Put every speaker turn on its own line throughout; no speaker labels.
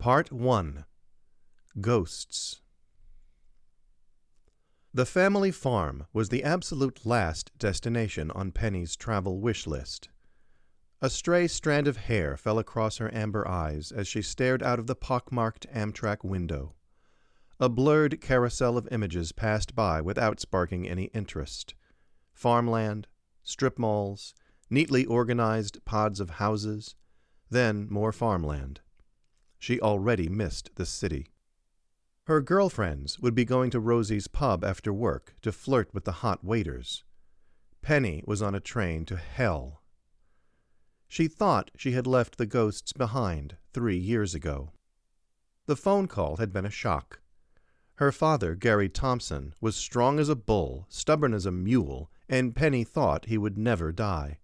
Part 1. Ghosts. The family farm was the absolute last destination on Penny's travel wish list. A stray strand of hair fell across her amber eyes as she stared out of the pockmarked Amtrak window. A blurred carousel of images passed by without sparking any interest. Farmland, strip malls, neatly organized pods of houses, then more farmland. She already missed the city. Her girlfriends would be going to Rosie's pub after work to flirt with the hot waiters. Penny was on a train to hell. She thought she had left the ghosts behind 3 years ago. The phone call had been a shock. Her father, Gary Thompson, was strong as a bull, stubborn as a mule, and Penny thought he would never die.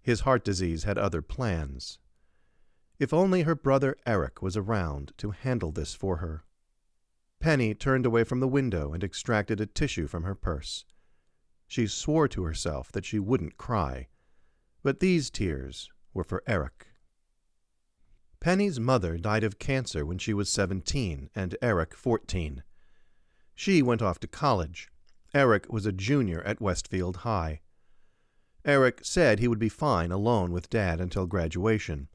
His heart disease had other plans. If only her brother Eric was around to handle this for her. Penny turned away from the window and extracted a tissue from her purse. She swore to herself that she wouldn't cry, but these tears were for Eric. Penny's mother died of cancer when she was 17 and Eric 14. She went off to college. Eric was a junior at Westfield High. Eric said he would be fine alone with Dad until graduation.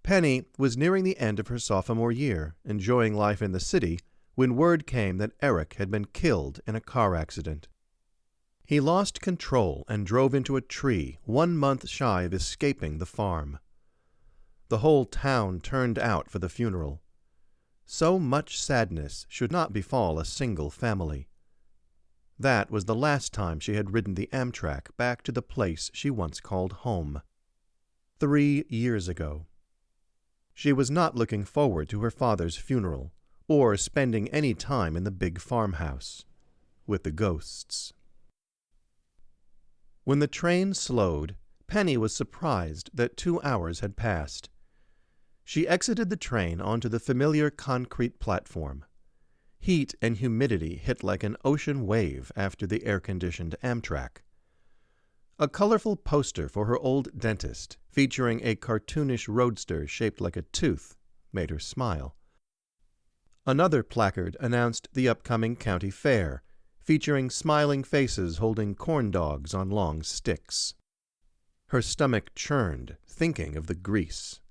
Penny was nearing the end of her sophomore year, enjoying life in the city, when word came that Eric had been killed in a car accident. He lost control and drove into a tree 1 month shy of escaping the farm. The whole town turned out for the funeral. So much sadness should not befall a single family. That was the last time she had ridden the Amtrak back to the place she once called home. 3 years ago. She was not looking forward to her father's funeral, or spending any time in the big farmhouse with the ghosts. When the train slowed, Penny was surprised that 2 hours had passed. She exited the train onto the familiar concrete platform. Heat and humidity hit like an ocean wave after the air-conditioned Amtrak. A colorful poster for her old dentist, featuring a cartoonish roadster shaped like a tooth, made her smile. Another placard announced the upcoming county fair, featuring smiling faces holding corn dogs on long sticks. Her stomach churned, thinking of the grease.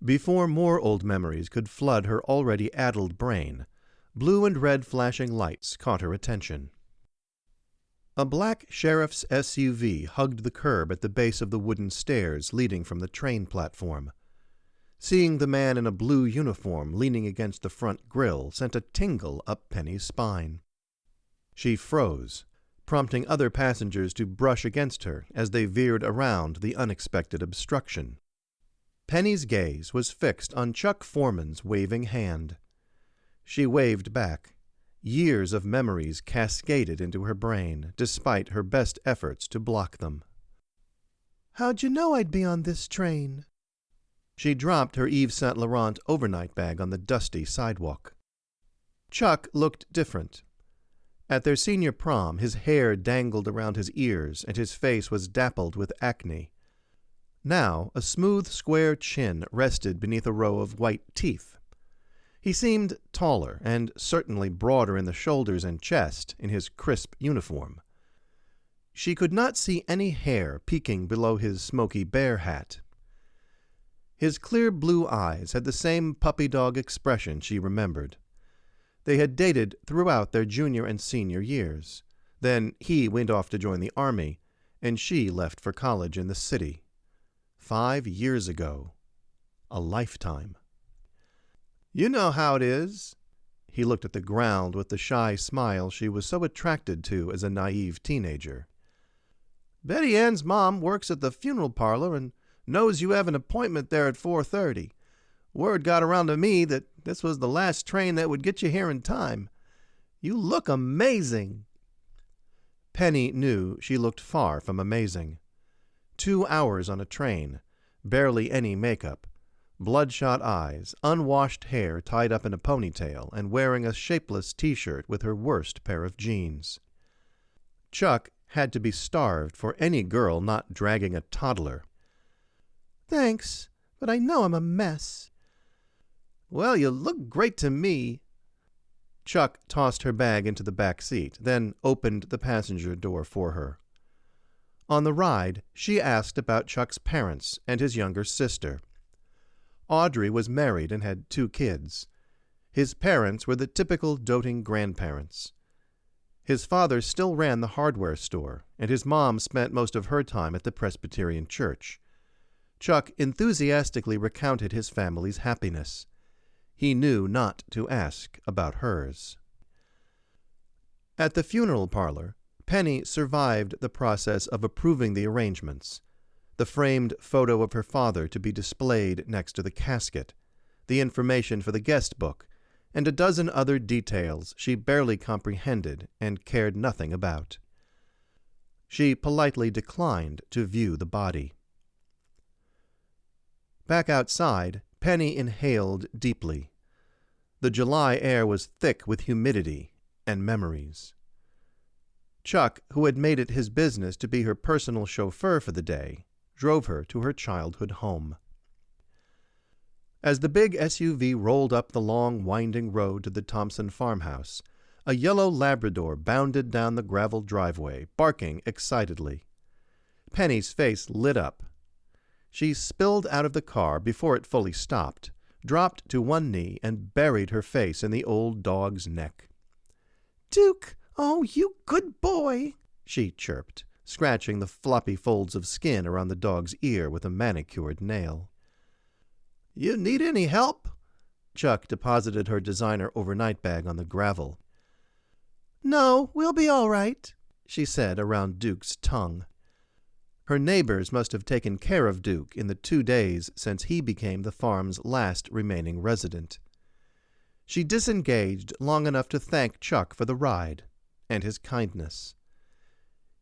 Before more old memories could flood her already addled brain, blue and red flashing lights caught her attention. A black sheriff's SUV hugged the curb at the base of the wooden stairs leading from the train platform. Seeing the man in a blue uniform leaning against the front grille sent a tingle up Penny's spine. She froze, prompting other passengers to brush against her as they veered around the unexpected obstruction. Penny's gaze was fixed on Chuck Foreman's waving hand. She waved back. Years of memories cascaded into her brain, despite her best efforts to block them. "How'd you know I'd be on this train?" She dropped her Yves Saint Laurent overnight bag on the dusty sidewalk. Chuck looked different. At their senior prom, his hair dangled around his ears and his face was dappled with acne. Now, a smooth, square chin rested beneath a row of white teeth. He seemed taller and certainly broader in the shoulders and chest in his crisp uniform. She could not see any hair peeking below his smoky bear hat. His clear blue eyes had the same puppy dog expression she remembered. They had dated throughout their junior and senior years. Then he went off to join the army, and she left for college in the city. 5 years ago. A lifetime. "You know how it is." He looked at the ground with the shy smile she was so attracted to as a naive teenager. "Betty Ann's mom works at the funeral parlor and knows you have an appointment there at 4:30. Word got around to me that this was the last train that would get you here in time. You look amazing." Penny knew she looked far from amazing. 2 hours on a train, barely any makeup, bloodshot eyes, unwashed hair tied up in a ponytail, and wearing a shapeless T-shirt with her worst pair of jeans. Chuck had to be starved for any girl not dragging a toddler. "Thanks, but I know I'm a mess." "Well, you look great to me." Chuck tossed her bag into the back seat, then opened the passenger door for her. On the ride, she asked about Chuck's parents and his younger sister. Audrey was married and had 2 kids. His parents were the typical doting grandparents. His father still ran the hardware store, and his mom spent most of her time at the Presbyterian church. Chuck enthusiastically recounted his family's happiness. He knew not to ask about hers. At the funeral parlor, Penny survived the process of approving the arrangements, the framed photo of her father to be displayed next to the casket, the information for the guest book, and a dozen other details she barely comprehended and cared nothing about. She politely declined to view the body. Back outside, Penny inhaled deeply. The July air was thick with humidity and memories. Chuck, who had made it his business to be her personal chauffeur for the day, drove her to her childhood home. As the big SUV rolled up the long, winding road to the Thompson farmhouse, a yellow Labrador bounded down the gravel driveway, barking excitedly. Penny's face lit up. She spilled out of the car before it fully stopped, dropped to one knee, and buried her face in the old dog's neck. "Duke, oh, you good boy," she chirped, scratching the floppy folds of skin around the dog's ear with a manicured nail. "You need any help?" Chuck deposited her designer overnight bag on the gravel. "No, we'll be all right," she said around Duke's tongue. Her neighbors must have taken care of Duke in the 2 days since he became the farm's last remaining resident. She disengaged long enough to thank Chuck for the ride and his kindness.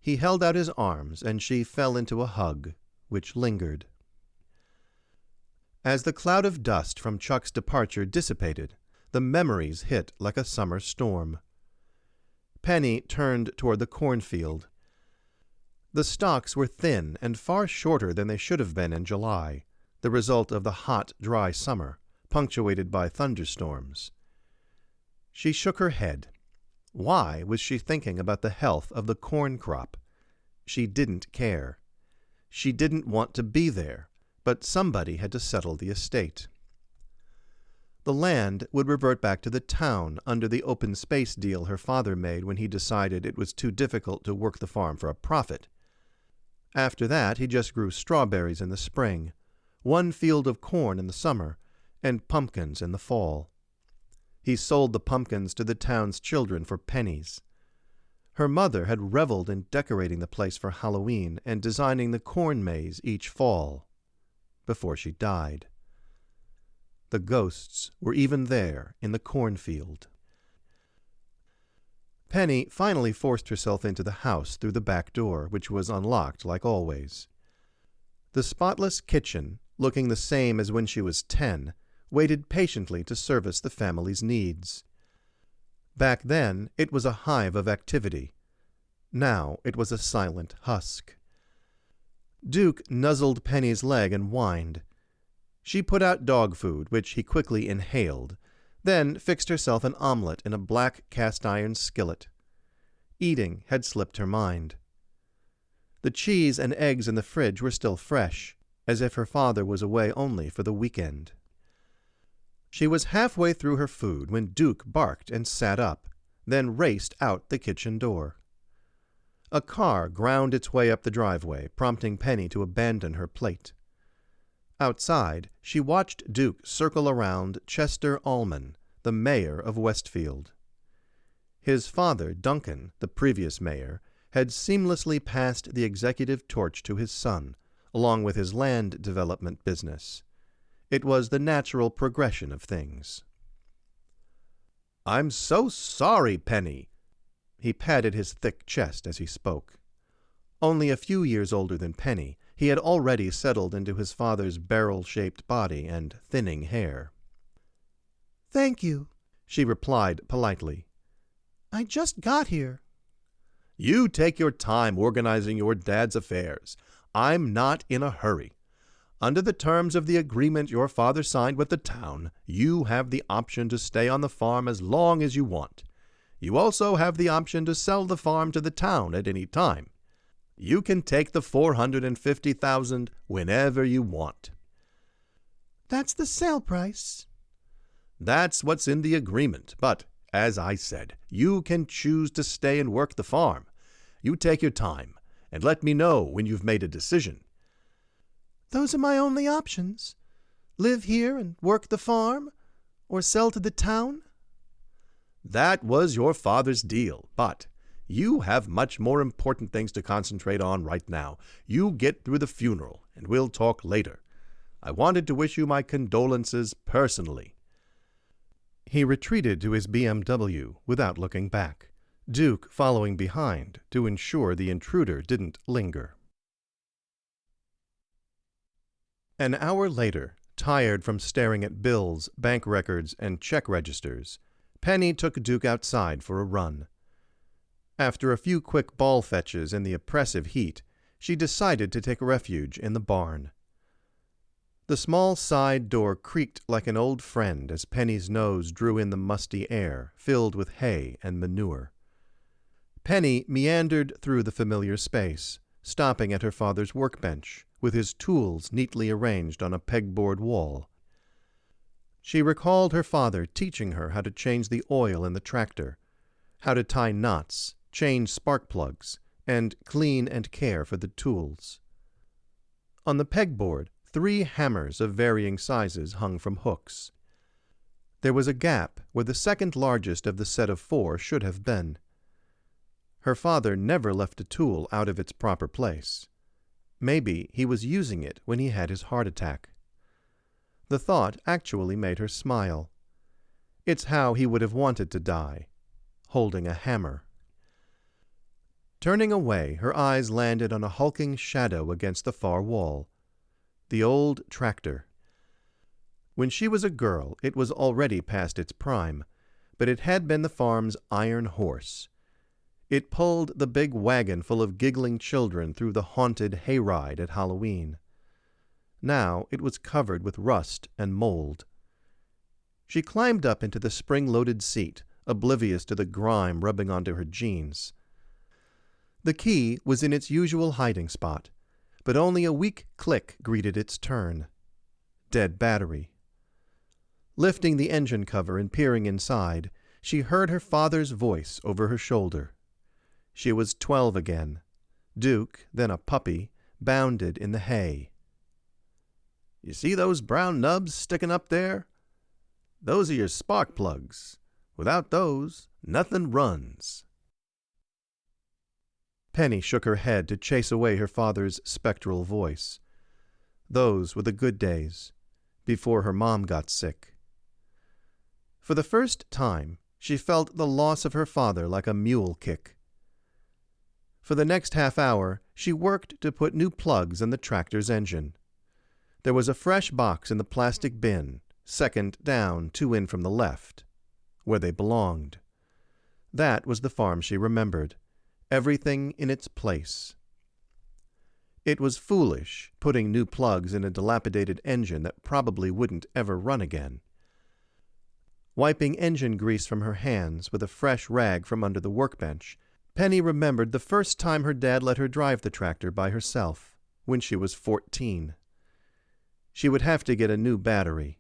He held out his arms, and she fell into a hug, which lingered. As the cloud of dust from Chuck's departure dissipated, the memories hit like a summer storm. Penny turned toward the cornfield. The stalks were thin and far shorter than they should have been in July, the result of the hot, dry summer, punctuated by thunderstorms. She shook her head. Why was she thinking about the health of the corn crop? She didn't care. She didn't want to be there, but somebody had to settle the estate. The land would revert back to the town under the open space deal her father made when he decided it was too difficult to work the farm for a profit. After that, he just grew strawberries in the spring, 1 field of corn in the summer, and pumpkins in the fall. He sold the pumpkins to the town's children for pennies. Her mother had reveled in decorating the place for Halloween and designing the corn maze each fall, before she died. The ghosts were even there in the cornfield. Penny finally forced herself into the house through the back door, which was unlocked like always. The spotless kitchen, looking the same as when she was 10, waited patiently to service the family's needs. Back then, it was a hive of activity. Now it was a silent husk. Duke nuzzled Penny's leg and whined. She put out dog food, which he quickly inhaled, then fixed herself an omelet in a black cast-iron skillet. Eating had slipped her mind. The cheese and eggs in the fridge were still fresh, as if her father was away only for the weekend. She was halfway through her food when Duke barked and sat up, then raced out the kitchen door. A car ground its way up the driveway, prompting Penny to abandon her plate. Outside, she watched Duke circle around Chester Allman, the mayor of Westfield. His father, Duncan, the previous mayor, had seamlessly passed the executive torch to his son, along with his land development business. It was the natural progression of things. "I'm so sorry, Penny." He patted his thick chest as he spoke. Only a few years older than Penny, he had already settled into his father's barrel-shaped body and thinning hair. "Thank you," she replied politely. "I just got here." "You take your time organizing your dad's affairs. I'm not in a hurry. Under the terms of the agreement your father signed with the town, you have the option to stay on the farm as long as you want. You also have the option to sell the farm to the town at any time. You can take the $450,000 whenever you want."
"That's the sale price."
"That's what's in the agreement, but, as I said, you can choose to stay and work the farm. You take your time, and let me know when you've made a decision."
"Those are my only options? Live here and work the farm, or sell to the town?"
"That was your father's deal, but you have much more important things to concentrate on right now. You get through the funeral, and we'll talk later. I wanted to wish you my condolences personally." He retreated to his BMW without looking back, Duke following behind to ensure the intruder didn't linger. An hour later, tired from staring at bills, bank records, and check registers, Penny took Duke outside for a run. After a few quick ball fetches in the oppressive heat, she decided to take refuge in the barn. The small side door creaked like an old friend as Penny's nose drew in the musty air, filled with hay and manure. Penny meandered through the familiar space, stopping at her father's workbench, with his tools neatly arranged on a pegboard wall. She recalled her father teaching her how to change the oil in the tractor, how to tie knots, change spark plugs, and clean and care for the tools. On the pegboard, 3 hammers of varying sizes hung from hooks. There was a gap where the second largest of the set of 4 should have been. Her father never left a tool out of its proper place. Maybe he was using it when he had his heart attack. The thought actually made her smile. It's how he would have wanted to die, holding a hammer. Turning away, her eyes landed on a hulking shadow against the far wall. The old tractor. When she was a girl, it was already past its prime, but it had been the farm's iron horse. It pulled the big wagon full of giggling children through the haunted hayride at Halloween. Now it was covered with rust and mold. She climbed up into the spring-loaded seat, oblivious to the grime rubbing onto her jeans. The key was in its usual hiding spot, but only a weak click greeted its turn. Dead battery. Lifting the engine cover and peering inside, she heard her father's voice over her shoulder. She was 12 again. Duke, then a puppy, bounded in the hay. "You see those brown nubs sticking up there? Those are your spark plugs. Without those, nothing runs." Penny shook her head to chase away her father's spectral voice. Those were the good days, before her mom got sick. For the first time, she felt the loss of her father like a mule kick. For the next half hour, she worked to put new plugs in the tractor's engine. There was a fresh box in the plastic bin, second down, 2 in from the left, where they belonged. That was the farm she remembered. Everything in its place. It was foolish, putting new plugs in a dilapidated engine that probably wouldn't ever run again. Wiping engine grease from her hands with a fresh rag from under the workbench, Penny remembered the first time her dad let her drive the tractor by herself, when she was 14. She would have to get a new battery.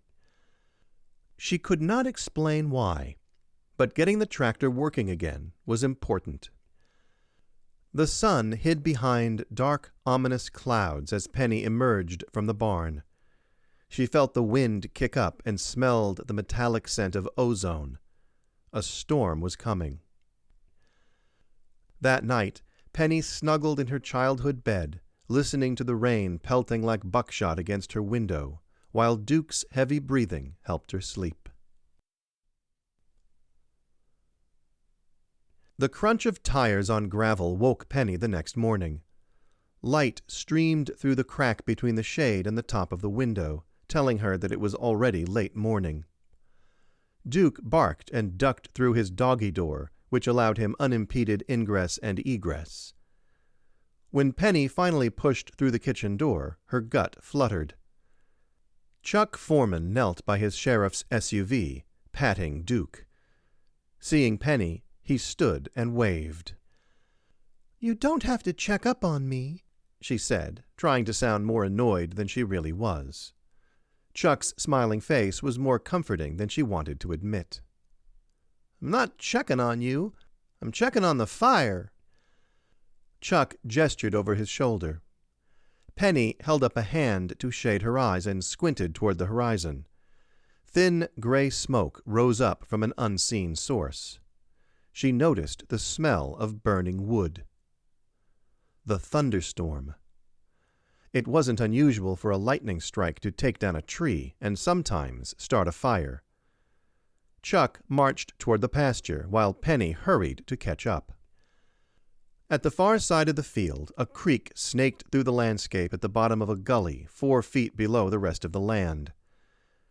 She could not explain why, but getting the tractor working again was important. The sun hid behind dark, ominous clouds as Penny emerged from the barn. She felt the wind kick up and smelled the metallic scent of ozone. A storm was coming. That night, Penny snuggled in her childhood bed, listening to the rain pelting like buckshot against her window, while Duke's heavy breathing helped her sleep. The crunch of tires on gravel woke Penny the next morning. Light streamed through the crack between the shade and the top of the window, telling her that it was already late morning. Duke barked and ducked through his doggy door, which allowed him unimpeded ingress and egress. When Penny finally pushed through the kitchen door, her gut fluttered. Chuck Foreman knelt by his sheriff's SUV, patting Duke. Seeing Penny, he stood and waved.
"You don't have to check up on me,"
she said, trying to sound more annoyed than she really was. Chuck's smiling face was more comforting than she wanted to admit.
"I'm not checking on you. I'm checking on the fire."
Chuck gestured over his shoulder. Penny held up a hand to shade her eyes and squinted toward the horizon. Thin gray smoke rose up from an unseen source. She noticed the smell of burning wood. The thunderstorm. It wasn't unusual for a lightning strike to take down a tree and sometimes start a fire. Chuck marched toward the pasture while Penny hurried to catch up. At the far side of the field, a creek snaked through the landscape at the bottom of a gully 4 feet below the rest of the land.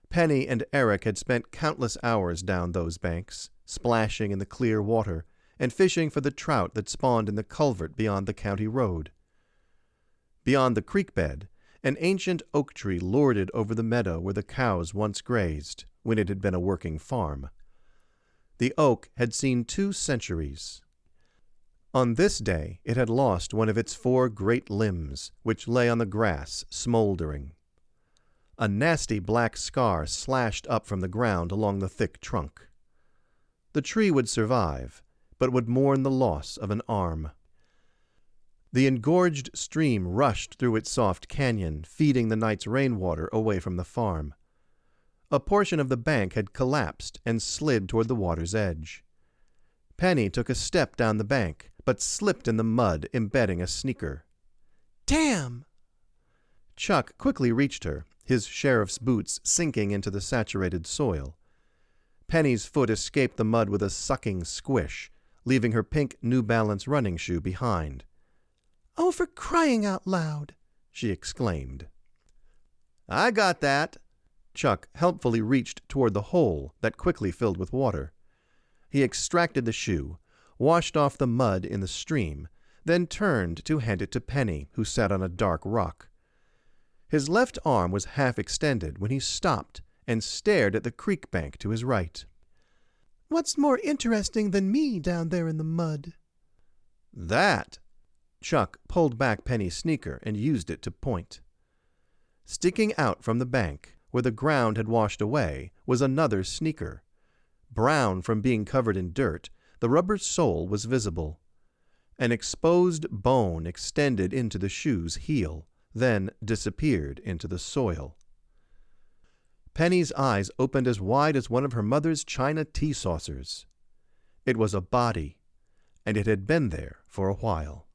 Penny and Eric had spent countless hours down those banks, splashing in the clear water and fishing for the trout that spawned in the culvert beyond the county road. Beyond the creek bed, an ancient oak tree lorded over the meadow where the cows once grazed, when it had been a working farm. The oak had seen 2 centuries. On this day it had lost one of its 4 great limbs, which lay on the grass, smoldering. A nasty black scar slashed up from the ground along the thick trunk. The tree would survive, but would mourn the loss of an arm. The engorged stream rushed through its soft canyon, feeding the night's rainwater away from the farm. A portion of the bank had collapsed and slid toward the water's edge. Penny took a step down the bank, but slipped in the mud, embedding a sneaker.
"Damn!"
Chuck quickly reached her, his sheriff's boots sinking into the saturated soil. Penny's foot escaped the mud with a sucking squish, leaving her pink New Balance running shoe behind.
"Oh, for crying out loud!"
she exclaimed. "I got that." Chuck helpfully reached toward the hole that quickly filled with water. He extracted the shoe, washed off the mud in the stream, then turned to hand it to Penny, who sat on a dark rock. His left arm was half extended when he stopped and stared at the creek bank to his right.
"What's more interesting than me down there in the mud?"
"That." Chuck pulled back Penny's sneaker and used it to point. Sticking out from the bank, where the ground had washed away, was another sneaker. Brown from being covered in dirt, the rubber sole was visible. An exposed bone extended into the shoe's heel, then disappeared into the soil. Penny's eyes opened as wide as one of her mother's china tea saucers. It was a body, and it had been there for a while.